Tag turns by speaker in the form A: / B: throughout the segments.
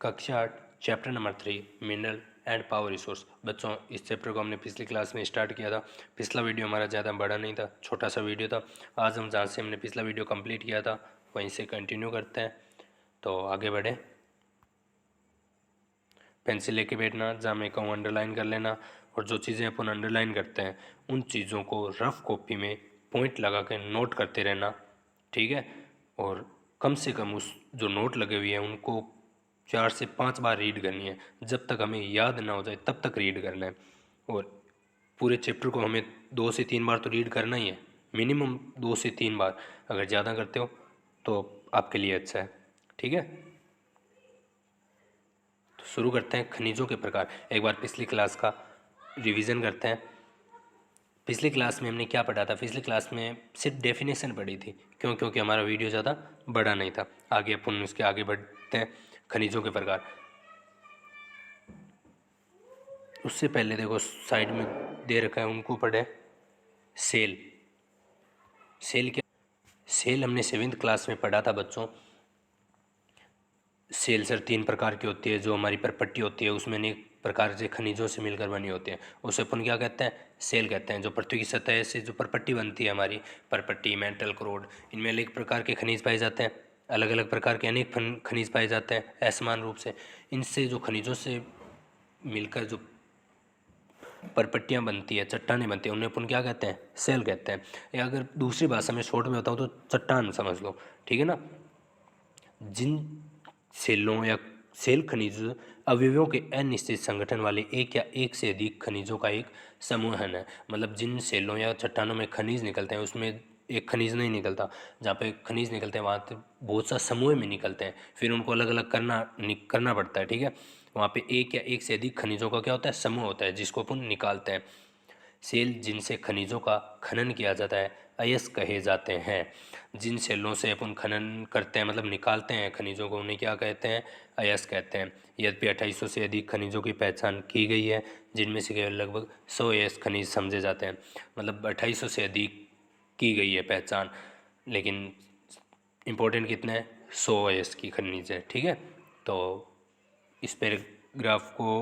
A: कक्षा 8 chapter number 3 mineral and power resource. बच्चों, इस चैप्टर को हमने पिछली क्लास में स्टार्ट किया था। पिछला वीडियो हमारा ज़्यादा बड़ा नहीं था, छोटा सा वीडियो था। आज हम जहाँ से हमने पिछला वीडियो कंप्लीट किया था वहीं से कंटिन्यू करते हैं। तो आगे बढ़े। पेंसिल लेके बैठना, जहाँ मैं कहूँ अंडरलाइन कर लेना, और जो चीज़ें अपन अंडरलाइन करते हैं उन चीज़ों को रफ कॉपी में पॉइंट लगा के नोट करते रहना, ठीक है। और कम से कम उस जो नोट लगे हुए हैं उनको 4 से 5 बार रीड करनी है। जब तक हमें याद ना हो जाए तब तक रीड करना है। और पूरे चैप्टर को हमें 2 से 3 बार तो रीड करना ही है, मिनिमम 2 से 3 बार। अगर ज़्यादा करते हो तो आपके लिए अच्छा है, ठीक है। तो शुरू करते हैं खनिजों के प्रकार। एक बार पिछली क्लास का रिवीजन करते हैं। पिछली क्लास में हमने क्या पढ़ा था? पिछली क्लास में सिर्फ डेफिनेशन पढ़ी थी। क्यों? क्योंकि हमारा वीडियो ज़्यादा बड़ा नहीं था। आगे अपन उसके आगे बढ़ते हैं। खनिजों के प्रकार। उससे पहले देखो साइड में दे रखा है, उनको पढ़े। सेल। सेल क्या? सेल हमने 7वीं क्लास में पढ़ा था बच्चों। सेल सर 3 प्रकार की होती है। जो हमारी परपट्टी होती है उसमें अनेक प्रकार से खनिजों से मिलकर बनी होती है, उसे अपन क्या कहते हैं? सेल कहते हैं। जो पृथ्वी की सतह से जो परपट्टी बनती है हमारी, परपट्टी, मेंटल, क्रोड, इनमें अनेक प्रकार के खनिज पाए जाते हैं। अलग अलग प्रकार के अनेक खनिज पाए जाते हैं असमान रूप से। इनसे जो खनिजों से मिलकर जो परपट्टियाँ बनती है, चट्टानें बनती है, उन्हें अपन क्या कहते हैं? सेल कहते हैं। या अगर दूसरी भाषा में शॉर्ट में बताऊँ तो चट्टान समझ लो, ठीक है ना। जिन सेलों या सेल खनिज अवयवों के अनिश्चित संगठन वाले एक या एक से अधिक खनिजों का एक समूहन है। मतलब जिन सेलों या चट्टानों में खनिज निकलते हैं उसमें एक खनिज नहीं निकलता। जहाँ पे खनिज निकलते हैं वहाँ पे बहुत सा समूह में निकलते हैं, फिर उनको अलग अलग करना पड़ता है, ठीक है। वहाँ पे एक या एक से अधिक खनिजों का क्या होता है? समूह होता है, जिसको अपन निकालते हैं। सेल जिनसे खनिजों का खनन किया जाता है अयस्क कहे जाते हैं। जिन सेलों से अपन खनन करते हैं, मतलब निकालते हैं खनिजों को, उन्हें क्या कहते हैं? अयस्क कहते हैं। यद्यपि 2800 से अधिक खनिजों की पहचान की गई है, जिनमें से केवल लगभग 100 अयस्क खनिज समझे जाते हैं। मतलब 2800 से अधिक की गई है पहचान, लेकिन इम्पोर्टेंट कितने हैं? 100 अयस्क की खनिज है, ठीक है। तो इस पैराग्राफ को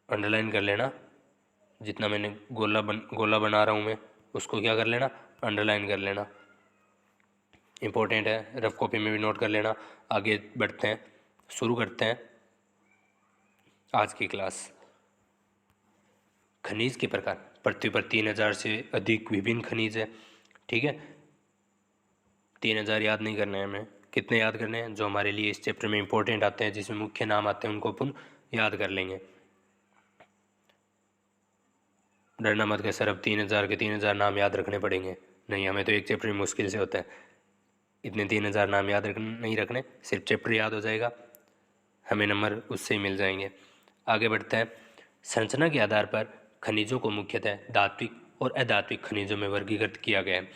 A: अंडरलाइन कर लेना। जितना मैंने गोला बना रहा हूँ मैं, उसको क्या कर लेना? अंडरलाइन कर लेना। इम्पोर्टेंट है, रफ कॉपी में भी नोट कर लेना। आगे बढ़ते हैं, शुरू करते हैं आज की क्लास। खनिज के प्रकार। पृथ्वी पर 3000 से अधिक विभिन्न खनिज है, ठीक है। 3000 याद नहीं करना है हमें, कितने याद करने हैं? जो हमारे लिए इस चैप्टर में इंपॉर्टेंट आते हैं, जिसमें मुख्य नाम आते हैं, उनको अपन याद कर लेंगे। डरना मत कि सर अब 3000 के 3000 नाम याद रखने पड़ेंगे। नहीं, हमें तो एक चैप्टर में मुश्किल से होता है। इतने 3000 नाम याद नहीं रखने, सिर्फ चैप्टर याद हो जाएगा, हमें नंबर उससे ही मिल जाएंगे। आगे बढ़ते हैं। संरचना के आधार पर खनिजों को मुख्यतः धात्विक और अधात्विक खनिजों में वर्गीकृत किया गया है।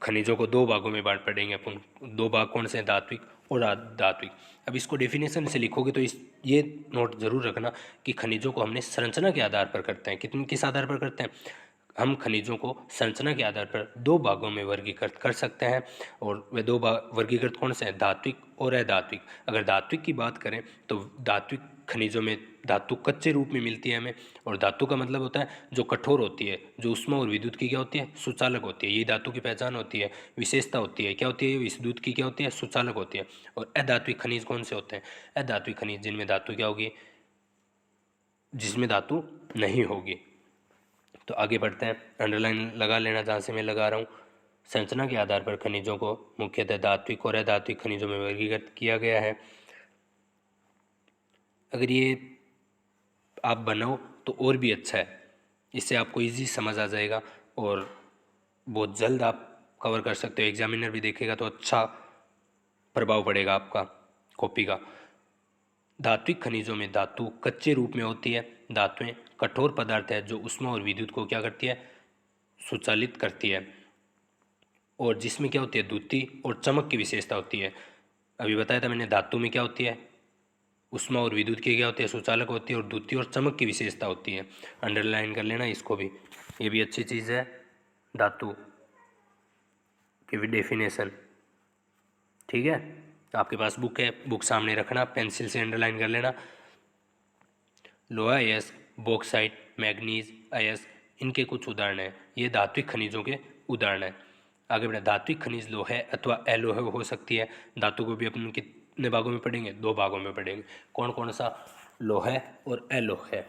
A: खनिजों को 2 भागों में बांट पड़ेंगे अपन। 2 भाग कौन से हैं? धात्विक और अधात्विक। अब इसको डेफिनेशन से लिखोगे तो ये नोट जरूर रखना कि खनिजों को हमने संरचना के आधार पर करते हैं। किस आधार पर करते हैं? हम खनिजों को संरचना के आधार पर 2 भागों में वर्गीकृत कर सकते हैं। और वे 2 वर्गीकृत कौन से हैं? धात्विक और अधात्विक। अगर धात्विक की बात करें तो धात्विक खनिजों में धातु कच्चे रूप में मिलती है हमें। और धातु का मतलब होता है जो कठोर होती है, जो ऊष्मा और विद्युत की क्या होती है? सुचालक होती है। ये धातु की पहचान होती है, विशेषता होती है। क्या होती है? विद्युत की क्या होती है? सुचालक होती है। और अधात्विक खनिज कौन से होते हैं? अधात्विक खनिज जिनमें धातु क्या होगी? जिसमें धातु नहीं होगी। तो आगे बढ़ते हैं, अंडरलाइन लगा लेना जहाँ से मैं लगा रहा हूँ। संरचना के आधार पर खनिजों को मुख्यतः धात्विक और अधात्विक खनिजों में वर्गीकृत किया गया है। अगर ये आप बनाओ तो और भी अच्छा है, इससे आपको इजी समझ आ जाएगा और बहुत जल्द आप कवर कर सकते हो। एग्जामिनर भी देखेगा तो अच्छा प्रभाव पड़ेगा आपका कॉपी का। धात्विक खनिजों में धातु कच्चे रूप में होती है। धातुएं कठोर पदार्थ है जो ऊष्मा और विद्युत को क्या करती है? सुचालित करती है। और जिसमें क्या होती है? द्युति और चमक की विशेषता होती है। अभी बताया था मैंने, धातु में क्या होती है? ऊष्मा और विद्युत की क्या होती है? सुचालक होती है। और द्युति और चमक की विशेषता होती है। अंडरलाइन कर लेना इसको भी, ये भी अच्छी चीज़ है। धातु की भी डेफिनेशन, ठीक है। आपके पास बुक है, बुक सामने रखना, पेंसिल से अंडरलाइन कर लेना। लोहा अयस्क, बॉक्साइट, मैग्नीज, अयस्क, इनके कुछ उदाहरण हैं। ये धात्विक खनिजों के उदाहरण हैं। आगे बढ़े, धात्विक खनिज लोहे अथवा अलोहे हो सकती है। धातु को भी अपन कितने भागों में पढ़ेंगे? 2 भागों में पढ़ेंगे। कौन कौन सा? लोहे और अलोहे।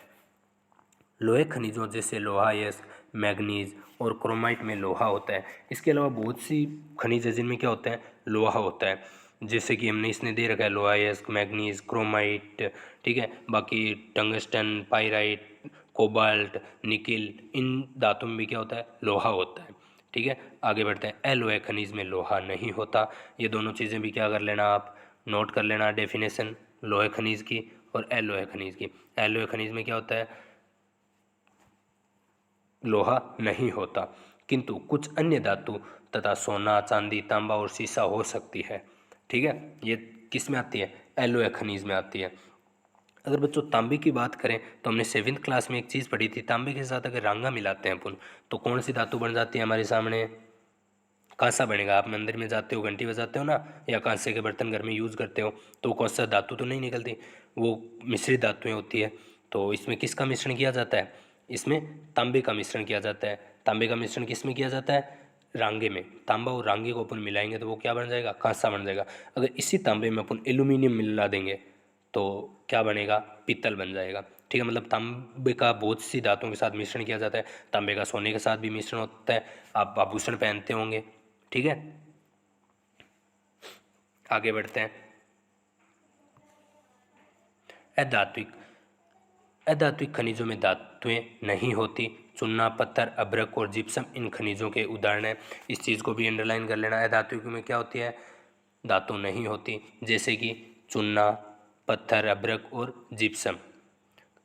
A: लोहे खनिजों जैसे लोहा अयस्क, मैग्नीज और क्रोमाइट में लोहा होता है। इसके अलावा बहुत सी खनिज है जिनमें क्या होता है? लोहा होता है। जैसे कि हमने इसने दे रखा है लोहा अयस्क, मैग्नीज, क्रोमाइट, ठीक है। बाकी टंगस्टन, पाइराइट, कोबाल्ट, निकिल, इन धातुओं में भी क्या होता है? लोहा होता है, ठीक है। आगे बढ़ते हैं। अलोहे खनिज में लोहा नहीं होता। ये दोनों चीज़ें भी क्या कर लेना, आप नोट कर लेना डेफिनेशन लोहे खनिज की और अलोहे खनिज की। अलोहे खनिज में क्या होता है? लोहा नहीं होता, किंतु कुछ अन्य धातु तथा सोना, चांदी, तांबा और सीसा हो सकती है, ठीक है। ये किस में आती है? एलोय खनिज में आती है। अगर बच्चों तांबे की बात करें तो हमने 7th क्लास में एक चीज़ पढ़ी थी, तांबे के साथ अगर रांगा मिलाते हैं अपन तो कौन सी धातु बन जाती है हमारे सामने? कांसा बनेगा। आप मंदिर में जाते हो, घंटी बजाते हो ना, या कांसे के बर्तन घर में यूज़ करते हो, तो कौन सा धातु तो नहीं निकलती, वो मिश्रित धातुएं होती है। तो इसमें किसका मिश्रण किया जाता है? इसमें तांबे का मिश्रण किया जाता है। तांबे का मिश्रण किस में किया जाता है? रांगे में। तांबा और रांगे को अपन मिलाएंगे तो वो क्या बन जाएगा? कांसा बन जाएगा। अगर इसी तांबे में अपन एल्यूमिनियम मिला देंगे तो क्या बनेगा? पीतल बन जाएगा, ठीक है। मतलब तांबे का बहुत सी धातुओं के साथ मिश्रण किया जाता है। तांबे का सोने के साथ भी मिश्रण होता है। आप आभूषण पहनते होंगे, ठीक है। आगे बढ़ते हैं। अधात्विक, अधात्विक खनिजों में धातुएं नहीं होती। चूना, पत्थर, अभ्रक और जिप्सम इन खनिजों के उदाहरण हैं। इस चीज़ को भी अंडरलाइन कर लेना। अधात्विक में क्या होती है? धातु नहीं होती, जैसे कि चूना, पत्थर, अभ्रक और जिप्सम।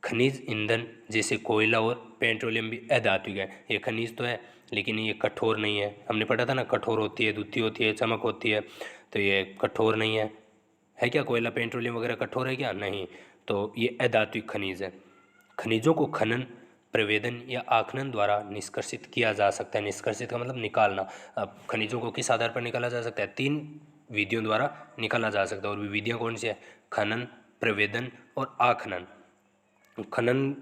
A: खनिज ईंधन जैसे कोयला और पेट्रोलियम भी अधात्विक है। ये खनिज तो है लेकिन ये कठोर नहीं है। हमने पढ़ा था ना, कठोर होती है, द्युति होती है, चमक होती है, तो ये कठोर नहीं है। है क्या कोयला, पेट्रोलियम वगैरह कठोर है क्या? नहीं। तो ये अधात्विक खनिज है। खनिजों को खनन, प्रवेदन या आखनन द्वारा निष्कर्षित किया जा सकता है। निष्कर्षित का मतलब निकालना। अब खनिजों को किस आधार पर निकाला जा सकता है? 3 विधियों द्वारा निकाला जा सकता है। और विधियाँ कौन सी है? खनन, प्रवेदन और आखनन। खनन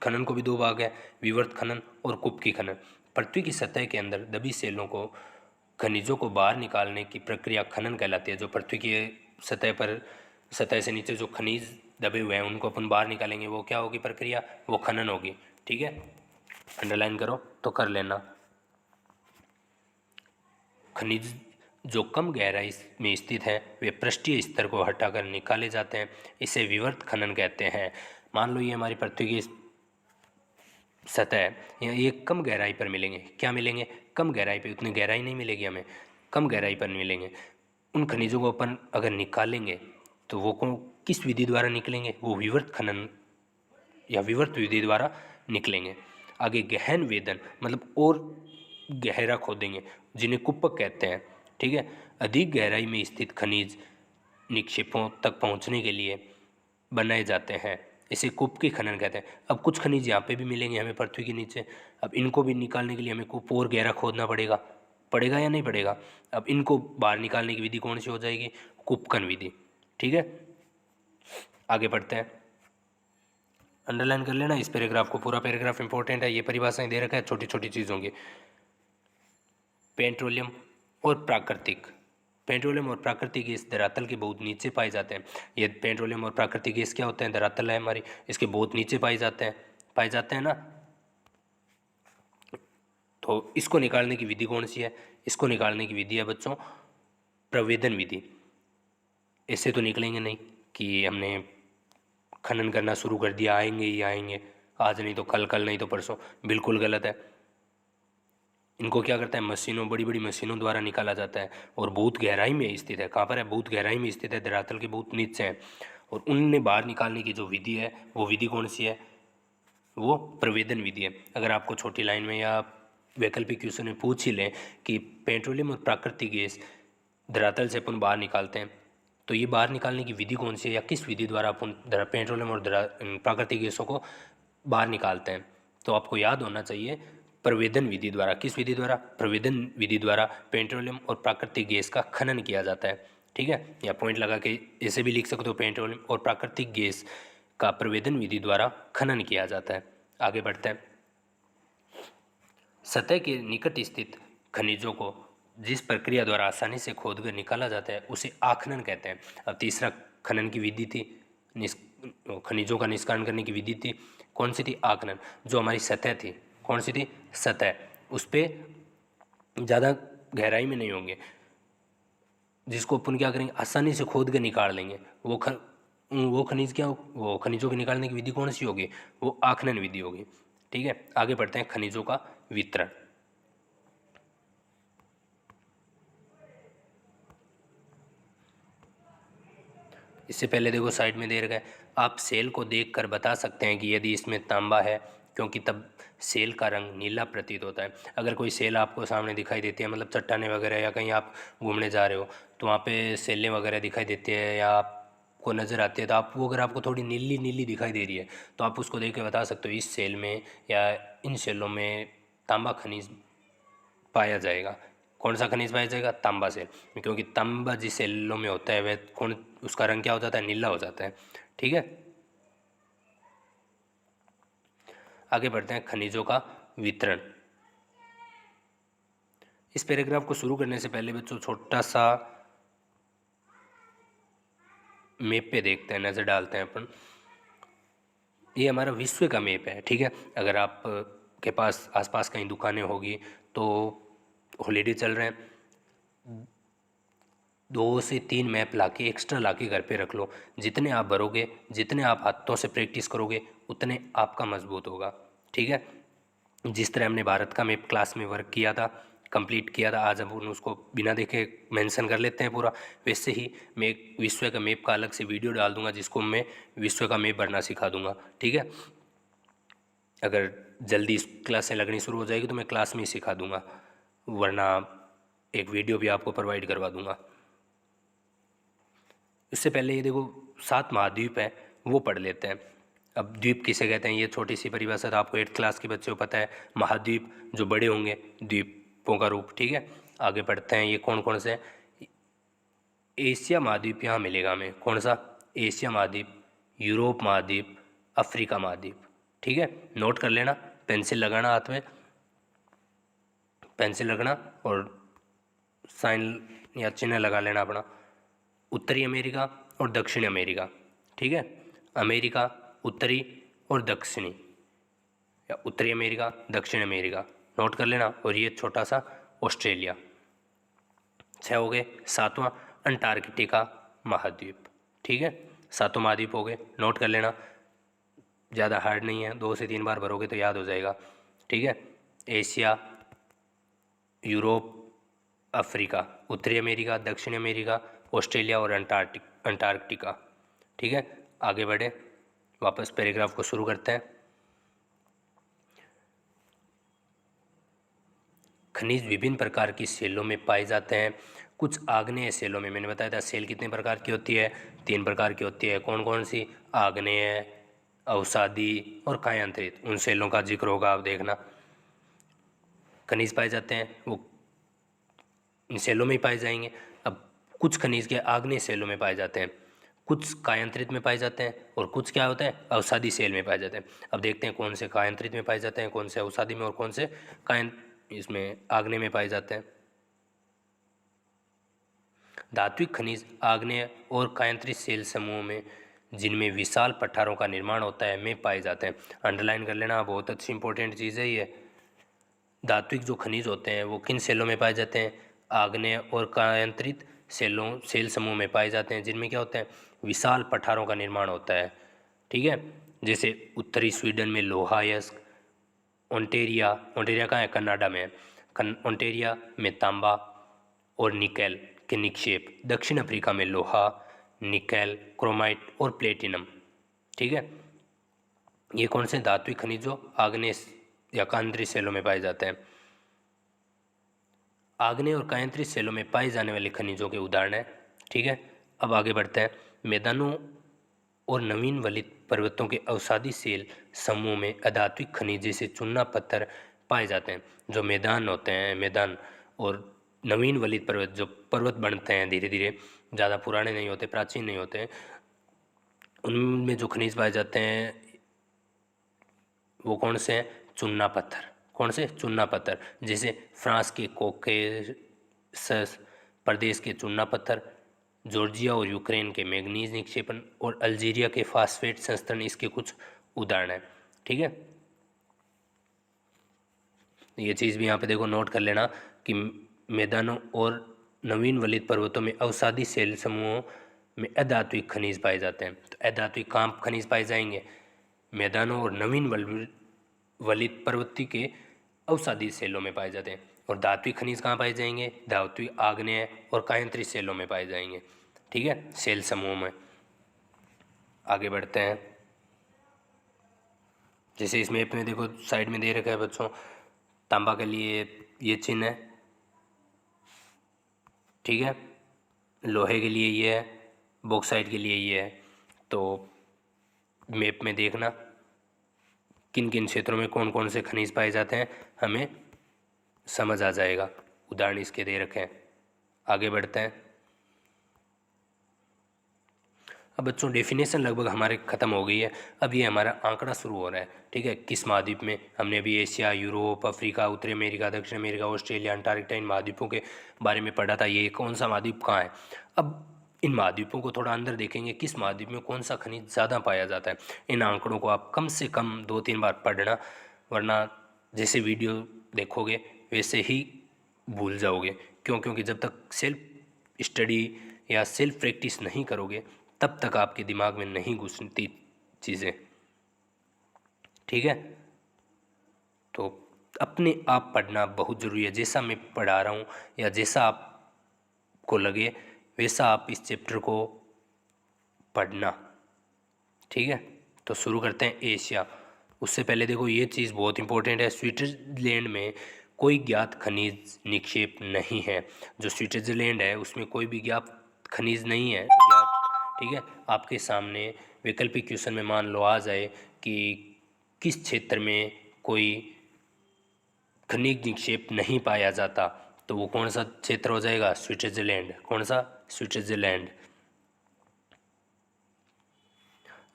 A: खनन को भी 2 भाग है, विवर्त खनन और कुपकी खनन। पृथ्वी की सतह के अंदर दबी सेलों को, खनिजों को बाहर निकालने की प्रक्रिया खनन कहलाती है। जो पृथ्वी की सतह पर, सतह से नीचे जो खनिज दबे हुए हैं उनको अपन बाहर निकालेंगे, वो क्या होगी प्रक्रिया? वो खनन होगी, ठीक है। अंडरलाइन करो तो कर लेना। खनिज जो कम गहराई में स्थित है वे पृष्ठीय स्तर को हटाकर निकाले जाते हैं। इसे विवर्त खनन कहते हैं। मान लो ये हमारी पृथ्वी की सतह है, ये कम गहराई पर मिलेंगे। क्या मिलेंगे? कम गहराई पे। उतनी गहराई नहीं मिलेगी हमें, कम गहराई पर मिलेंगे। उन खनिजों को अपन अगर निकालेंगे तो वो कौन, किस विधि द्वारा निकलेंगे? वो विवर्त खनन या विवर्त विधि द्वारा निकलेंगे। आगे गहन वेदन, मतलब और गहरा खोदेंगे, जिन्हें कुप्पक कहते हैं, ठीक है। अधिक गहराई में स्थित खनिज निक्षेपों तक पहुंचने के लिए बनाए जाते हैं। इसे कुप्पकी खनन कहते हैं। अब कुछ खनिज यहाँ पे भी मिलेंगे हमें पृथ्वी के नीचे। अब इनको भी निकालने के लिए हमें कुप और गहरा खोदना पड़ेगा, पड़ेगा या नहीं पड़ेगा? अब इनको बाहर निकालने की विधि कौन सी हो जाएगी? कुप्पकन विधि, ठीक है। आगे बढ़ते हैं। अंडरलाइन कर लेना इस पैराग्राफ को, पूरा पैराग्राफ इंपॉर्टेंट है। ये परिभाषाएं दे रखा है छोटी छोटी चीज़ों की। पेट्रोलियम और प्राकृतिक, पेट्रोलियम और प्राकृतिक गैस धरातल के बहुत नीचे पाए जाते हैं। ये पेट्रोलियम और प्राकृतिक गैस क्या होते हैं? धरातल है हमारी, इसके बहुत नीचे पाए जाते हैं ना। तो इसको निकालने की विधि कौन सी है? इसको निकालने की विधि है बच्चों प्रवेदन विधि। इससे तो निकलेंगे नहीं कि हमने खनन करना शुरू कर दिया, आएंगे ही आएंगे, आज नहीं तो कल, कल नहीं तो परसों। बिल्कुल गलत है। इनको क्या करता है? मशीनों, बड़ी बड़ी मशीनों द्वारा निकाला जाता है और बहुत गहराई में स्थित है। कहाँ पर है? बहुत गहराई में स्थित है, धरातल के बहुत नीचे है। और उनने बाहर निकालने की जो विधि है वो विधि कौन सी है? वो प्रवेदन विधि है। अगर आपको छोटी लाइन में या वैकल्पिक क्वेश्चन में पूछ ही लें कि पेट्रोलियम और प्राकृतिक गैस धरातल से अपन बाहर निकालते हैं, तो ये बाहर निकालने की विधि कौन सी है या किस विधि द्वारा अपन पेट्रोलियम और प्राकृतिक गैसों को बाहर निकालते हैं? तो आपको याद होना चाहिए प्रवेदन विधि द्वारा। किस विधि द्वारा? प्रवेदन विधि द्वारा पेट्रोलियम और प्राकृतिक गैस का खनन किया जाता है। ठीक है, या पॉइंट लगा के ऐसे भी लिख सकते हो पेट्रोलियम और प्राकृतिक गैस का प्रवेदन विधि द्वारा खनन किया जाता है। आगे बढ़ते हैं। सतह के निकट स्थित खनिजों को जिस प्रक्रिया द्वारा आसानी से खोदकर निकाला जाता है उसे आखनन कहते हैं। अब तीसरा खनन की विधि थी, खनिजों का निष्कारण करने की विधि थी, कौन सी थी? आखनन। जो हमारी सतह थी, कौन सी थी? सतह, उस पर ज़्यादा गहराई में नहीं होंगे, जिसको अपन क्या करेंगे, आसानी से खोद के निकाल लेंगे, वो खनिज क्या, वो खनिजों के निकालने की विधि कौन सी होगी? वो आखनन विधि होगी। ठीक है, आगे बढ़ते हैं। खनिजों का वितरण। इससे पहले देखो साइड में दे रखा है, आप सेल को देखकर बता सकते हैं कि यदि इसमें तांबा है, क्योंकि तब सेल का रंग नीला प्रतीत होता है। अगर कोई सेल आपको सामने दिखाई देती है, मतलब चट्टाने वगैरह, या कहीं आप घूमने जा रहे हो तो वहाँ पे सेलें वगैरह दिखाई देती है या आपको नज़र आती है, तो आप वो अगर आपको थोड़ी नीली नीली दिखाई दे रही है तो आप उसको देख के बता सकते हो इस सेल में या इन सेलों में तांबा खनिज पाया जाएगा। कौन सा खनिज पाया जाएगा? तांबा सेल, क्योंकि तांबा जिस सेलों में होता है वह कौन, उसका रंग क्या हो जाता है? नीला हो जाता है। ठीक है, आगे बढ़ते हैं। खनिजों का वितरण। इस पैराग्राफ को शुरू करने से पहले बच्चों छोटा सा मैप पे देखते हैं, नज़र डालते हैं अपन। ये हमारा विश्व का मैप है। ठीक है, अगर आप के पास आसपास कहीं दुकानें होगी तो हॉलीडे चल रहे हैं, 2 से 3 मैप लाके एक्स्ट्रा लाके घर पे रख लो। जितने आप भरोगे, जितने आप हाथों से प्रैक्टिस करोगे, उतने आपका मजबूत होगा। ठीक है, जिस तरह हमने भारत का मैप क्लास में वर्क किया था, कंप्लीट किया था, आज हम उसको बिना देखे मेंशन कर लेते हैं पूरा। वैसे ही मैं एक विश्व का मैप का अलग से वीडियो डाल दूंगा, जिसको मैं विश्व का मैप भरना सिखा दूंगा। ठीक है, अगर जल्दी क्लासें लगनी शुरू हो जाएगी तो मैं क्लास में ही सिखा दूंगा, वरना एक वीडियो भी आपको प्रोवाइड करवा दूंगा। इससे पहले ये देखो 7 महाद्वीप है, वो पढ़ लेते हैं। अब द्वीप किसे कहते हैं, ये छोटी सी परिभाषा तो आपको 8th क्लास के बच्चों को पता है। महाद्वीप जो बड़े होंगे, द्वीपों का रूप। ठीक है, आगे बढ़ते हैं। ये कौन कौन से? एशिया महाद्वीप यहाँ मिलेगा हमें। कौन सा? एशिया महाद्वीप, यूरोप महाद्वीप, अफ्रीका महाद्वीप। ठीक है, नोट कर लेना, पेंसिल लगाना हाथ में, पेंसिल रखना और साइन या चिन्ह लगा लेना अपना। उत्तरी अमेरिका और दक्षिणी अमेरिका। ठीक है, अमेरिका उत्तरी और दक्षिणी, या उत्तरी अमेरिका, दक्षिण अमेरिका, नोट कर लेना। और ये छोटा सा ऑस्ट्रेलिया। 6 हो गए। 7वां अंटार्कटिका महाद्वीप। ठीक है, 7 महाद्वीप हो गए, नोट कर लेना। ज़्यादा हार्ड नहीं है, 2 से 3 बार भरोगे तो याद हो जाएगा। ठीक है, एशिया, यूरोप, अफ्रीका, उत्तरी अमेरिका, दक्षिण अमेरिका, ऑस्ट्रेलिया और अंटार्कटिका। ठीक है, आगे बढ़े, वापस पैराग्राफ को शुरू करते हैं। खनिज विभिन्न प्रकार की सेलों में पाए जाते हैं। कुछ आग्नेय सेलों में, मैंने बताया था सेल कितने प्रकार की होती है? 3 प्रकार की होती है। कौन कौन सी? आग्नेय, अवसादी और कायांतरित। उन सेलों का जिक्र होगा, आप देखना। खनिज पाए जाते हैं वो इन सेलों में ही पाए जाएंगे। अब कुछ खनिज के आग्नेय सेलों में पाए जाते हैं, कुछ कायांतरित में पाए जाते हैं, और कुछ क्या होता है? अवसादी सेल में पाए जाते हैं। अब देखते हैं कौन से कायांतरित में पाए जाते हैं, कौन से अवसादी में, और कौन से इसमें आग्नेय में पाए जाते हैं। धात्विक खनिज आग्नेय और कायांतरित सेल समूह में, जिनमें विशाल पठारों का निर्माण होता है, में पाए जाते हैं। अंडरलाइन कर लेना, बहुत अच्छी इंपॉर्टेंट चीज़ है ये। धात्विक जो खनिज होते हैं वो किन सेलों में पाए जाते हैं? आग्नेय और कायांतरित सेल समूह में पाए जाते हैं, जिनमें क्या होता है? विशाल पठारों का निर्माण होता है। ठीक है, जैसे उत्तरी स्वीडन में लोहायस्क, ओंटेरिया कहाँ है? कनाडा में है। ओंटेरिया में तांबा और निकेल के निक्षेप। दक्षिण अफ्रीका में लोहा, निकेल, क्रोमाइट और प्लेटिनम। ठीक है, ये कौन से धात्विक खनिज जो आग्नेय या कायांतरित सेलों में पाए जाते हैं? आग्नेय और कायांतरित सेलों में पाए जाने वाले खनिजों के उदाहरण हैं। ठीक है, अब आगे बढ़ते हैं। मैदानों और नवीन वलित पर्वतों के अवसादी सेल समूह में अधात्विक खनिज जैसे चूना पत्थर पाए जाते हैं। जो मैदान होते हैं, मैदान और नवीन वलित पर्वत, जो पर्वत बनते हैं धीरे धीरे, ज़्यादा पुराने नहीं होते, प्राचीन नहीं होते। उनमें जो खनिज पाए जाते हैं वो कौन से हैं? चूना पत्थर। कौन से? चूना पत्थर। जैसे फ्रांस के कॉकेसस प्रदेश के चूना पत्थर, जॉर्जिया और यूक्रेन के मैग्नीज निक्षेपण और अल्जीरिया के फास्फेट संस्तरण इसके कुछ उदाहरण हैं। ठीक है, ये चीज़ भी यहाँ पे देखो नोट कर लेना कि मैदानों और नवीन वलित पर्वतों में अवसादी शैल समूहों में अधात्विक खनिज पाए जाते हैं। तो अधात्विक कहाँ खनिज पाए जाएंगे? मैदानों और नवीन वलित पर्वती के अवसादी शैलों में पाए जाते हैं। और धात्विक खनिज कहाँ पाए जाएंगे? धात्विक आग्नेय और कायांतरित शैलों में पाए जाएंगे। ठीक है, शैल समूह में। आगे बढ़ते हैं। जैसे इस मैप में देखो साइड में दे रखा है बच्चों, तांबा के लिए ये चिन्ह है, ठीक है, लोहे के लिए ये है, बॉक्साइट के लिए ये है। तो मैप में देखना किन किन क्षेत्रों में कौन कौन से खनिज पाए जाते हैं, हमें समझ आ जाएगा। उदाहरण इसके दे रखे हैं। आगे बढ़ते हैं। अब बच्चों डेफिनेशन लगभग हमारे ख़त्म हो गई है। अब ये हमारा आंकड़ा शुरू हो रहा है। ठीक है, किस महाद्वीप में? हमने अभी एशिया, यूरोप, अफ्रीका, उत्तरी अमेरिका, दक्षिण अमेरिका, ऑस्ट्रेलिया, अंटार्कटिका, इन महाद्वीपों के बारे में पढ़ा था। ये कौन सा महाद्वीप कहाँ है? अब इन महाद्वीपों को थोड़ा अंदर देखेंगे, किस महाद्वीप में कौन सा खनिज ज़्यादा पाया जाता है। इन आंकड़ों को आप कम से कम 2-3 बार पढ़ना, वरना जैसे वीडियो देखोगे वैसे ही भूल जाओगे। क्यों? क्योंकि जब तक सेल्फ स्टडी या सेल्फ प्रैक्टिस नहीं करोगे तब तक आपके दिमाग में नहीं घुसती चीज़ें। ठीक है, तो अपने आप पढ़ना बहुत ज़रूरी है। जैसा मैं पढ़ा रहा हूँ या जैसा आपको लगे वैसा आप इस चैप्टर को पढ़ना। ठीक है, तो शुरू करते हैं एशिया। उससे पहले देखो ये चीज़ बहुत इंपॉर्टेंट है, स्विट्ज़रलैंड में कोई ज्ञात खनिज निक्षेप नहीं है। जो स्विट्ज़रलैंड है उसमें कोई भी ज्ञात खनिज नहीं है ज्ञात। ठीक है, आपके सामने वैकल्पिक क्वेश्चन में मान लो आ जाए कि किस क्षेत्र में कोई खनिज निक्षेप नहीं पाया जाता, तो वो कौन सा क्षेत्र हो जाएगा? स्विट्ज़रलैंड। कौन सा? स्विट्ज़रलैंड।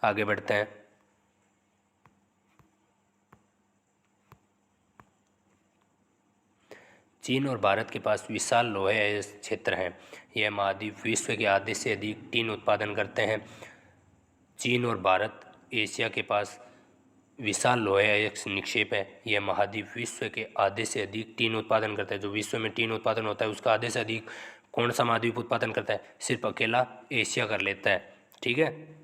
A: आगे बढ़ते हैं। चीन और भारत के पास विशाल लोहे अयस्क क्षेत्र हैं। यह महाद्वीप विश्व के आधे से अधिक टीन उत्पादन करते हैं। चीन और भारत एशिया के पास विशाल लोहे अयस्क निक्षेप है। यह महाद्वीप विश्व के आधे से अधिक टीन उत्पादन करता है। जो विश्व में टीन उत्पादन होता है उसका आधे से अधिक कौन सा महाद्वीप उत्पादन करता है? सिर्फ अकेला एशिया कर लेता है। ठीक है,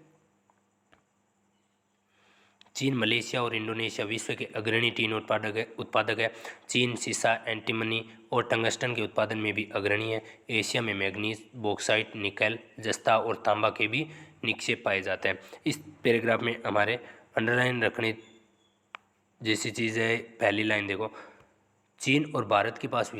A: चीन, मलेशिया और इंडोनेशिया विश्व के अग्रणी टीन उत्पादक है। चीन सीसा, एंटीमनी और टंगस्टन के उत्पादन में भी अग्रणी है। एशिया में मैग्नीज, बॉक्साइट, निकेल, जस्ता और तांबा के भी निक्षेप पाए जाते हैं। इस पैराग्राफ में हमारे अंडरलाइन रखने जैसी चीज़ है। पहली लाइन देखो, चीन और भारत के पास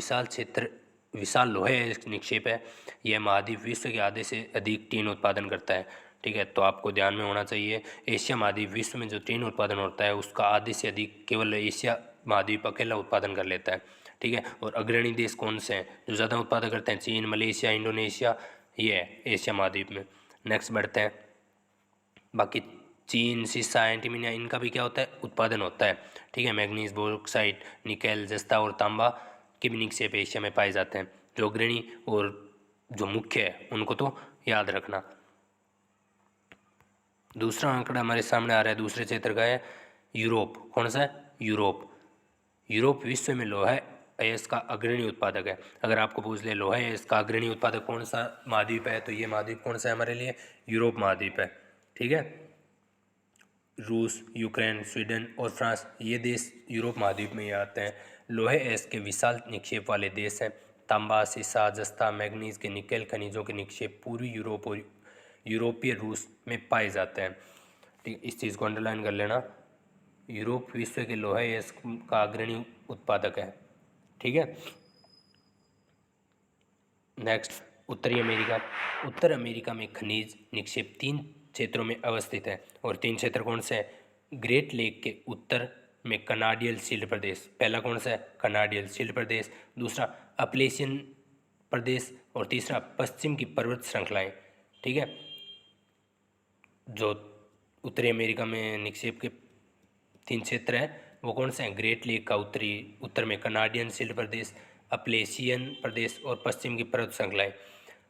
A: विशाल लोहे निक्षेप है। यह महाद्वीप विश्व के आधे से अधिक टीन उत्पादन करता है। ठीक है, तो आपको ध्यान में होना चाहिए एशिया महाद्वीप विश्व में जो टीन उत्पादन होता है उसका आधे से अधिक केवल एशिया महाद्वीप अकेला उत्पादन कर लेता है। ठीक है, और अग्रणी देश कौन से हैं जो ज़्यादा उत्पादन करते हैं? चीन, मलेशिया, इंडोनेशिया, ये है एशिया महाद्वीप में। नेक्स्ट बढ़ते हैं। बाकी चीन, सीसा, एंटीमिनिया इनका भी क्या होता है? उत्पादन होता है। ठीक है, मैग्नीज, बॉक्साइट, निकेल, जस्ता और तांबा के भी निक्षेप एशिया में पाए जाते हैं। जो अग्रणी और जो मुख्य है उनको तो याद रखना। दूसरा आंकड़ा हमारे सामने आ रहा है, दूसरे क्षेत्र का है यूरोप। कौन सा है? यूरोप। यूरोप विश्व में लोहा अयस्क का अग्रणी उत्पादक है। अगर आपको पूछ ले लोहा अयस्क का अग्रणी उत्पादक कौन सा महाद्वीप है, तो ये महाद्वीप कौन सा है हमारे लिए? यूरोप महाद्वीप है। ठीक है, रूस, यूक्रेन, स्वीडन और फ्रांस ये देश यूरोप महाद्वीप में ही आते हैं। लोहे अयस्क के विशाल निक्षेप वाले देश हैं। तांबा, सीसा, जस्ता, मैग्नीज के निकेल खनिजों के निक्षेप पूर्वी यूरोप और यूरोपीय रूस में पाए जाते हैं। ठीक, इस चीज़ को अंडरलाइन कर लेना। यूरोप विश्व के लोहे अयस्क का अग्रणी उत्पादक है। ठीक है, नेक्स्ट उत्तरी अमेरिका। उत्तर अमेरिका में खनिज निक्षेप 3 क्षेत्रों में अवस्थित है। और 3 क्षेत्र कौन से हैं? ग्रेट लेक के उत्तर में कनाडियल शील्ड प्रदेश, पहला कौन सा है? कनाडियल शील्ड प्रदेश। दूसरा अपलेशियन प्रदेश, और तीसरा पश्चिम की पर्वत श्रृंखलाएं। ठीक है, जो उत्तरी अमेरिका में निक्षेप के 3 क्षेत्र हैं वो कौन से हैं? ग्रेट लेक का उत्तर में कनाडियन शिल्ड प्रदेश, अपलेशियन प्रदेश और पश्चिम की पर्वत श्रृंखलाएं।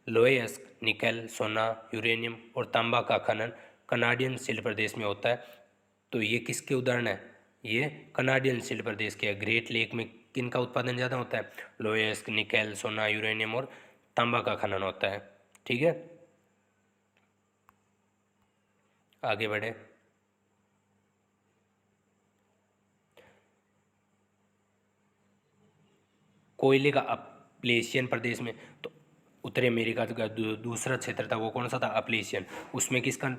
A: लोएस्क, निकेल, सोना, यूरेनियम और तांबा का खनन कनाडियन शिल्ड प्रदेश में होता है। तो ये किसके उदाहरण है? ये कनाडियन शिल्ड प्रदेश के। ग्रेट लेक में किन का उत्पादन ज़्यादा होता है? लोएस्क, निकेल, सोना, यूरेनियम और तांबा का खनन होता है। ठीक है, आगे बढ़े। कोयले का अपलेशियन प्रदेश में, तो उत्तरी अमेरिका का दूसरा क्षेत्र था वो कौन सा था? अपलेशियन। उसमें किसका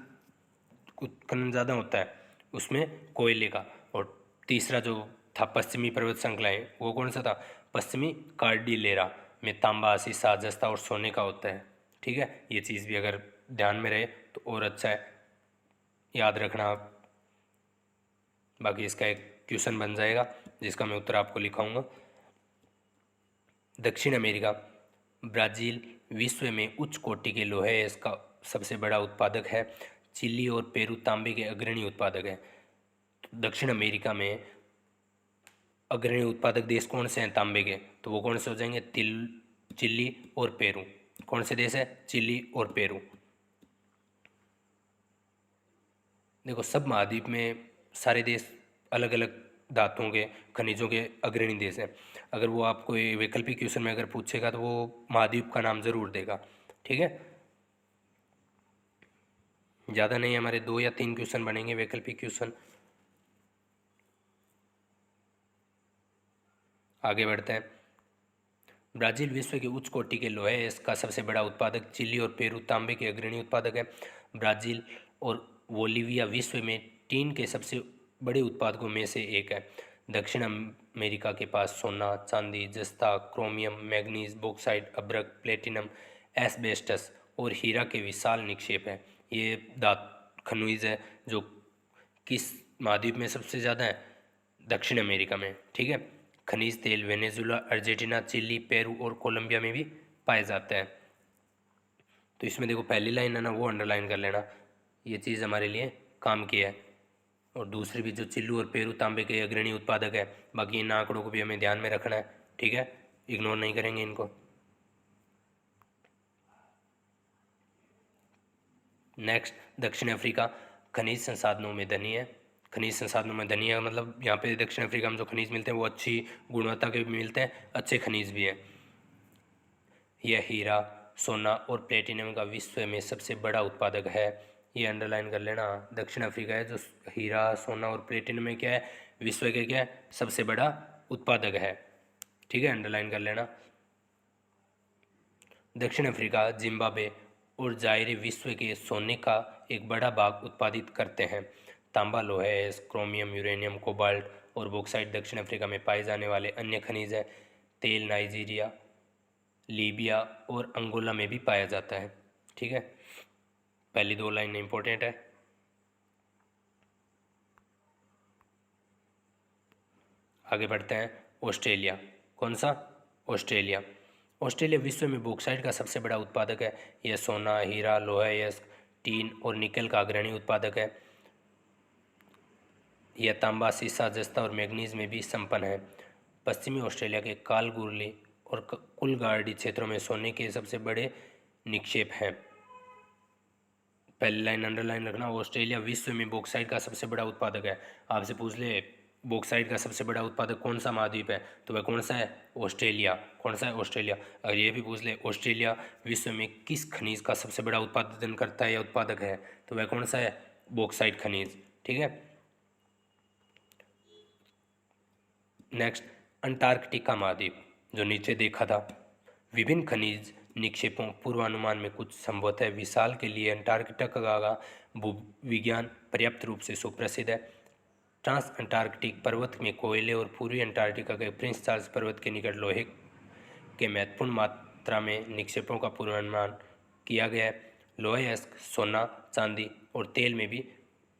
A: खनन ज़्यादा होता है? उसमें कोयले का। और तीसरा जो था पश्चिमी पर्वत श्रृंखलाएं वो कौन सा था? पश्चिमी कार्डिलेरा में तांबा, सीसा, जस्ता और सोने का होता है। ठीक है, ये चीज़ भी अगर ध्यान में रहे तो और अच्छा है, याद रखना। बाकी इसका एक क्वेश्चन बन जाएगा जिसका मैं उत्तर आपको लिखाऊंगा। दक्षिण अमेरिका, ब्राज़ील विश्व में उच्च कोटि के लोहे इसका सबसे बड़ा उत्पादक है। चिली और पेरू तांबे के अग्रणी उत्पादक हैं। तो दक्षिण अमेरिका में अग्रणी उत्पादक देश कौन से हैं तांबे के? तो वो कौन से हो जाएंगे? चिली और पेरू। कौन से देश है? चिली और पेरू। देखो, सब महाद्वीप में सारे देश अलग अलग धातुओं के, खनिजों के अग्रणी देश हैं। अगर वो आपको ये वैकल्पिक क्वेश्चन में अगर पूछेगा तो वो महाद्वीप का नाम ज़रूर देगा। ठीक है, ज़्यादा नहीं, हमारे 2 या 3 क्वेश्चन बनेंगे वैकल्पिक क्वेश्चन। आगे बढ़ते हैं। ब्राज़ील विश्व के उच्च कोटि के लोहे इसका सबसे बड़ा उत्पादक। चिली और पेरू तांबे के अग्रणी उत्पादक है। ब्राज़ील और बोलीविया विश्व में टीन के सबसे बड़े उत्पादकों में से एक है। दक्षिण अमेरिका के पास सोना, चांदी, जस्ता, क्रोमियम, मैग्नीज, बॉक्साइट, अभ्रक, प्लेटिनम, एस्बेस्टस और हीरा के विशाल निक्षेप हैं। ये खनिज है जो किस महाद्वीप में सबसे ज़्यादा है? दक्षिण अमेरिका में। ठीक है, खनिज तेल वेनेजुला, अर्जेंटीना, चिली, पेरू और कोलंबिया में भी पाए जाते हैं। तो इसमें देखो पहली लाइन है ना, वो अंडरलाइन कर लेना, ये चीज़ हमारे लिए काम की है। और दूसरी भी, जो चिल्लू और पेरू तांबे के अग्रणी उत्पादक है। बाकी इन आंकड़ों को भी हमें ध्यान में रखना है। ठीक है, इग्नोर नहीं करेंगे इनको। नेक्स्ट, दक्षिण अफ्रीका खनिज संसाधनों में धनी है। खनिज संसाधनों में धनी है मतलब यहाँ पे दक्षिण अफ्रीका में जो खनिज मिलते हैं वो अच्छी गुणवत्ता के भी मिलते हैं, अच्छे खनिज भी हैं। यह हीरा, सोना और प्लेटिनम का विश्व में सबसे बड़ा उत्पादक है। ये अंडरलाइन कर लेना, दक्षिण अफ्रीका है जो हीरा, सोना और प्लेटिनम में क्या है? विश्व के क्या है? सबसे बड़ा उत्पादक है। ठीक है, अंडरलाइन कर लेना। दक्षिण अफ्रीका, जिम्बाब्वे और जायरे विश्व के सोने का एक बड़ा भाग उत्पादित करते हैं। तांबा, लोहे, क्रोमियम, यूरेनियम, कोबाल्ट और बॉक्साइट दक्षिण अफ्रीका में पाए जाने वाले अन्य खनिज हैं। तेल नाइजीरिया, लीबिया और अंगोला में भी पाया जाता है। ठीक है, पहली 2 लाइन इंपॉर्टेंट है। आगे बढ़ते हैं। ऑस्ट्रेलिया, कौन सा? ऑस्ट्रेलिया। ऑस्ट्रेलिया विश्व में बॉक्साइट का सबसे बड़ा उत्पादक है। यह सोना, हीरा, लोहा, यस्क, टीन और निकल का अग्रणी उत्पादक है। यह तांबा, सीसा, जस्ता और मैग्नीज में भी संपन्न है। पश्चिमी ऑस्ट्रेलिया के कालगुरली और कुलगार्डी क्षेत्रों में सोने के सबसे बड़े निक्षेप हैं। पहली लाइन अंडरलाइन रखना, ऑस्ट्रेलिया विश्व में बॉक्साइट का सबसे बड़ा उत्पादक है। आपसे पूछ ले बॉक्साइट का सबसे बड़ा उत्पादक कौन सा महाद्वीप है, तो वह कौन सा है? ऑस्ट्रेलिया। कौन सा है? ऑस्ट्रेलिया। अगर ये भी पूछ ले ऑस्ट्रेलिया विश्व में किस खनिज का सबसे बड़ा उत्पादन करता है या उत्पादक है, तो वह कौन सा है? बॉक्साइट खनिज। ठीक है, नेक्स्ट, अंटार्कटिका महाद्वीप जो नीचे देखा था। विभिन्न खनिज निक्षेपों पूर्वानुमान में कुछ संभवतः विशाल के लिए अंटार्कटिका का भूविज्ञान पर्याप्त रूप से सुप्रसिद्ध है। ट्रांस अंटार्कटिक पर्वत में कोयले और पूर्वी अंटार्कटिका के प्रिंस चार्ल्स पर्वत के निकट लोहे के महत्वपूर्ण मात्रा में निक्षेपों का पूर्वानुमान किया गया है। लोहेयस्क, सोना, चांदी और तेल में भी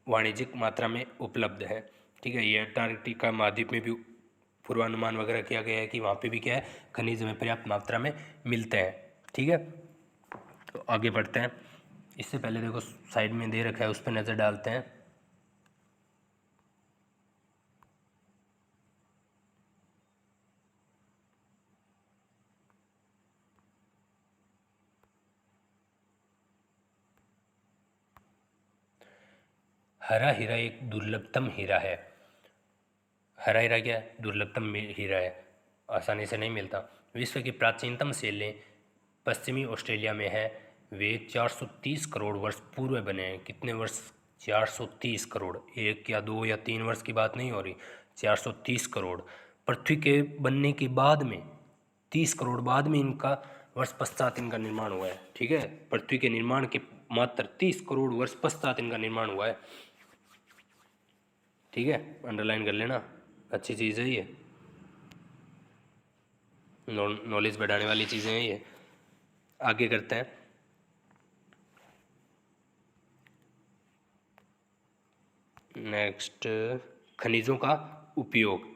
A: वाणिज्यिक मात्रा में उपलब्ध है। ठीक है, ये अंटार्कटिका महाद्वीप में भी पूर्वानुमान वगैरह किया गया है कि वहाँ पे भी क्या है? खनिज में पर्याप्त मात्रा में मिलते हैं। ठीक है, तो आगे बढ़ते हैं। इससे पहले देखो साइड में दे रखा है, उस पर नज़र डालते हैं। हरा हीरा एक दुर्लभतम हीरा है। हरा हीरा क्या है? दुर्लभतम हीरा है, आसानी से नहीं मिलता। विश्व की प्राचीनतम सेलें पश्चिमी ऑस्ट्रेलिया में है। वे 430 करोड़ वर्ष पूर्व बने हैं। कितने वर्ष? 430 करोड़। एक या दो या तीन वर्ष की बात नहीं हो रही, 430 करोड़। पृथ्वी के बनने के बाद में 30 करोड़ बाद में इनका वर्ष पश्चात इनका निर्माण हुआ है। ठीक है, पृथ्वी के निर्माण के मात्र 30 करोड़ वर्ष पश्चात इनका निर्माण हुआ है। ठीक है, अंडरलाइन कर लेना, अच्छी चीज़ है ये, नॉलेज बढ़ाने वाली चीज़ें हैं ये। आगे करते हैं। नेक्स्ट, खनिजों का उपयोग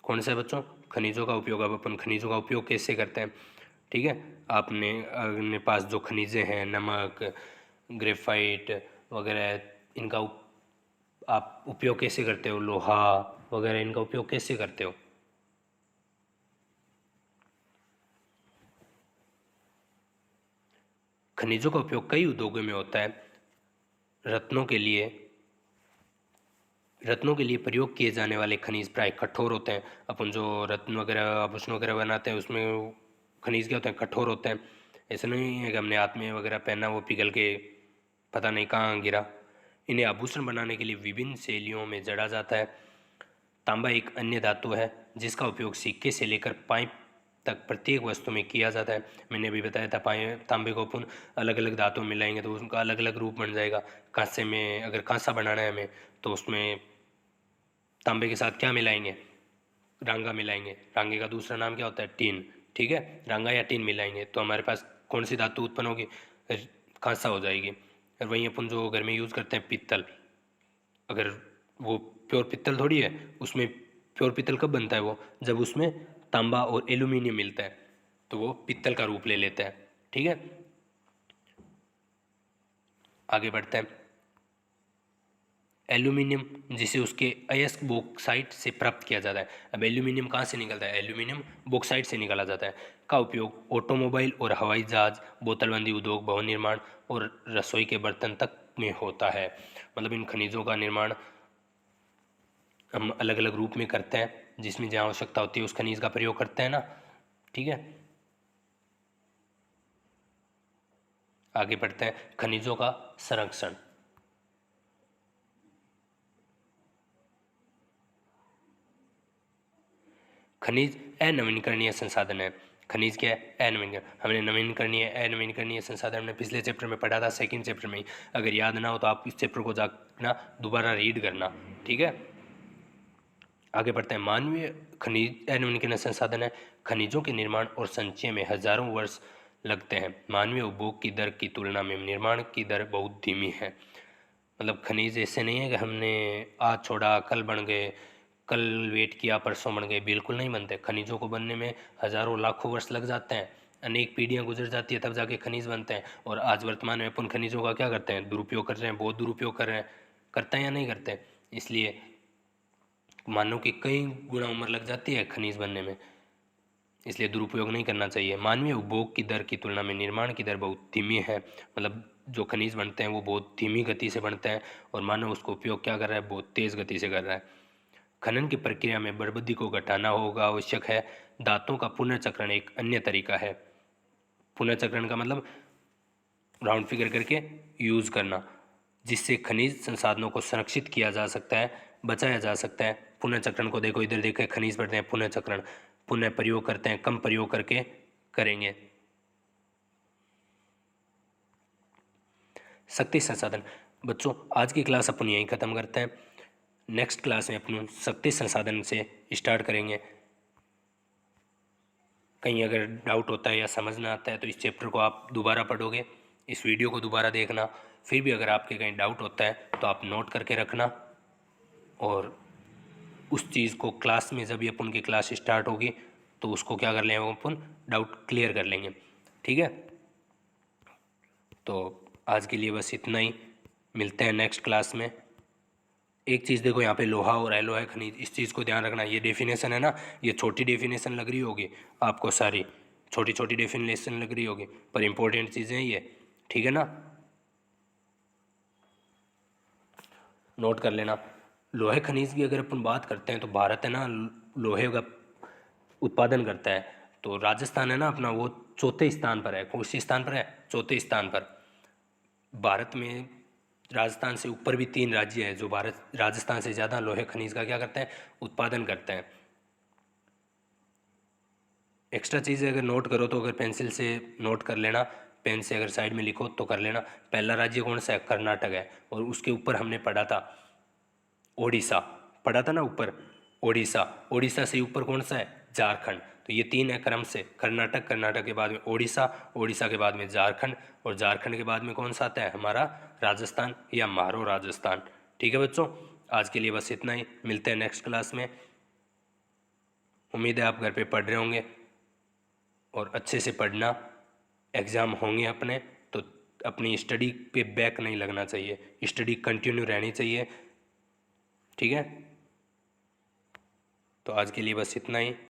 A: कौन सा है बच्चों? खनिजों का उपयोग। अब अपन खनिजों का उपयोग कैसे करते हैं? ठीक है, आपने अपने पास जो खनिजें हैं, नमक, ग्रेफाइट वगैरह, इनका आप उपयोग कैसे करते हो? लोहा वगैरह, इनका उपयोग कैसे करते हो? खनिजों का उपयोग कई उद्योगों में होता है। रत्नों के लिए प्रयोग किए जाने वाले खनिज प्राय कठोर होते हैं। अपन जो रत्न वगैरह, आभूषण वगैरह बनाते हैं, उसमें खनिज क्या होते हैं? कठोर होते हैं। ऐसा नहीं है कि हमने हाथ में वगैरह पहना, वो पिघल के पता नहीं कहाँ गिरा। इन्हें आभूषण बनाने के लिए विभिन्न शैलियों में जड़ा जाता है। तांबा एक अन्य धातु है जिसका उपयोग सिक्के से लेकर पाइप तक प्रत्येक वस्तु में किया जाता है। मैंने अभी बताया था, तांबे को अपन अलग अलग धातुओं में मिलाएंगे तो उनका अलग अलग रूप बन जाएगा। कांसे में अगर कांसा बनाना है हमें, तो उसमें तांबे के साथ क्या मिलाएंगे? रांगा मिलाएंगे। रांगे का दूसरा नाम क्या होता है? टीन। ठीक है, रांगा या टीन मिलाएंगे तो हमारे पास कौन सी धातु उत्पन्न होगी? कांसा हो जाएगी। और वहीं अपन जो घर में यूज़ करते हैं पित्तल, अगर वो प्योर पित्तल थोड़ी है, उसमें प्योर पित्तल कब बनता है? वो जब उसमें तांबा और एल्यूमिनियम मिलता है तो वो पित्तल का रूप ले लेता है। ठीक है, आगे बढ़ते हैं। एल्यूमिनियम जिसे उसके अयस्क बॉक्साइट से प्राप्त किया जाता है। अब एल्यूमिनियम कहाँ से निकलता है? एल्यूमिनियम बॉक्साइट से निकाला जाता है। का उपयोग ऑटोमोबाइल और हवाई जहाज, बोतलबंदी उद्योग, भवन निर्माण और रसोई के बर्तन तक में होता है। मतलब इन खनिजों का निर्माण हम अलग अलग रूप में करते हैं, जिसमें जहाँ आवश्यकता होती है उस खनिज का प्रयोग करते हैं ना। ठीक है, आगे बढ़ते हैं। खनिजों का संरक्षण। खनिज अनवीनकरणीय संसाधन है। खनिज क्या है? अनवीनकरणीय। हमने अनवीनकरणीय संसाधन हमने पिछले चैप्टर में पढ़ा था, सेकंड चैप्टर में ही। अगर याद ना हो तो आप इस चैप्टर को जाना दोबारा रीड करना। ठीक है, आगे बढ़ते हैं। मानवीय खनिज अनवीनकरणीय संसाधन है। खनिजों के निर्माण और संचय में हजारों वर्ष लगते हैं। मानवीय उपभोग की दर की तुलना में निर्माण की दर बहुत धीमी है। मतलब खनिज ऐसे नहीं है कि हमने आज छोड़ा कल बन गए, कल वेट किया परसों बन गए, बिल्कुल नहीं बनते। खनिजों को बनने में हजारों लाखों वर्ष लग जाते हैं, अनेक पीढ़ियां गुजर जाती है, तब जाके खनिज बनते हैं। और आज वर्तमान में अपन खनिजों का क्या करते हैं? दुरुपयोग कर रहे हैं, बहुत दुरुपयोग कर रहे हैं। करते हैं या नहीं करते? इसलिए मानव की कई गुना उम्र लग जाती है खनिज बनने में, इसलिए दुरुपयोग नहीं करना चाहिए। मानवीय उपभोग की दर की तुलना में निर्माण की दर बहुत धीमी है। मतलब जो खनिज बनते हैं वो बहुत धीमी गति से बनते हैं और मानव उसको उपयोग क्या कर रहा है? बहुत तेज़ गति से कर रहा है। खनन की प्रक्रिया में बर्बादी को घटाना होगा, आवश्यक है। धातुओं का पुनर्चक्रण एक अन्य तरीका है। पुनर्चक्रण का मतलब राउंड फिगर करके यूज़ करना, जिससे खनिज संसाधनों को संरक्षित किया जा सकता है, बचाया जा सकता है। पुनर्चक्रण को देखो, इधर देखें, खनिज पढ़ते हैं, पुनर्चक्रण, पुनः प्रयोग करते हैं, कम प्रयोग करके करेंगे। शक्ति संसाधन। बच्चों आज की क्लास अपन यहीं ख़त्म करते हैं। नेक्स्ट क्लास में अपन शक्ति संसाधन से स्टार्ट करेंगे। कहीं अगर डाउट होता है या समझ ना आता है तो इस चैप्टर को आप दोबारा पढ़ोगे, इस वीडियो को दोबारा देखना। फिर भी अगर आपके कहीं डाउट होता है तो आप नोट करके रखना, और उस चीज़ को क्लास में जब भी अपन की क्लास स्टार्ट होगी तो उसको क्या कर लेंगे, अपन डाउट क्लियर कर लेंगे। ठीक है, तो आज के लिए बस इतना ही, मिलते हैं नेक्स्ट क्लास में। एक चीज़ देखो, यहाँ पे लोहा हो रहा है, लोहा खनिज, इस चीज़ को ध्यान रखना। ये डेफिनेशन है ना, ये छोटी डेफिनेशन लग रही होगी आपको, सारी छोटी छोटी डेफिनेशन लग रही होगी, पर इंपॉर्टेंट चीज़ें हैं ये, ठीक है ना, नोट कर लेना। लोहे खनिज की अगर अपन बात करते हैं तो भारत है ना लोहे का उत्पादन करता है। तो राजस्थान है ना अपना, वो चौथे स्थान पर है। कौन सी स्थान पर है? चौथे स्थान पर। भारत में राजस्थान से ऊपर भी 3 राज्य हैं जो भारत राजस्थान से ज़्यादा लोहे खनिज का क्या करते हैं? उत्पादन करते हैं। एक्स्ट्रा चीज़ अगर नोट करो तो अगर पेंसिल से नोट कर लेना, पेन से अगर साइड में लिखो तो कर लेना। पहला राज्य कौन सा है? कर्नाटक है। और उसके ऊपर हमने पढ़ा था ओडिशा, पढ़ा था ना ऊपर, ओडिशा। ओडिशा से ऊपर कौन सा है? झारखंड। तो ये 3 है क्रम से, कर्नाटक, कर्नाटक के बाद में ओडिशा, ओडिशा के बाद में झारखंड, और झारखंड के बाद में कौन सा आता है? हमारा राजस्थान या मारो राजस्थान। ठीक है बच्चों, आज के लिए बस इतना ही, मिलते हैं नेक्स्ट क्लास में। उम्मीद है आप घर पे पढ़ रहे होंगे और अच्छे से पढ़ना। एग्ज़ाम होंगे अपने, तो अपनी स्टडी पे बैक नहीं लगना चाहिए, स्टडी कंटिन्यू रहनी चाहिए। ठीक है, तो आज के लिए बस इतना ही।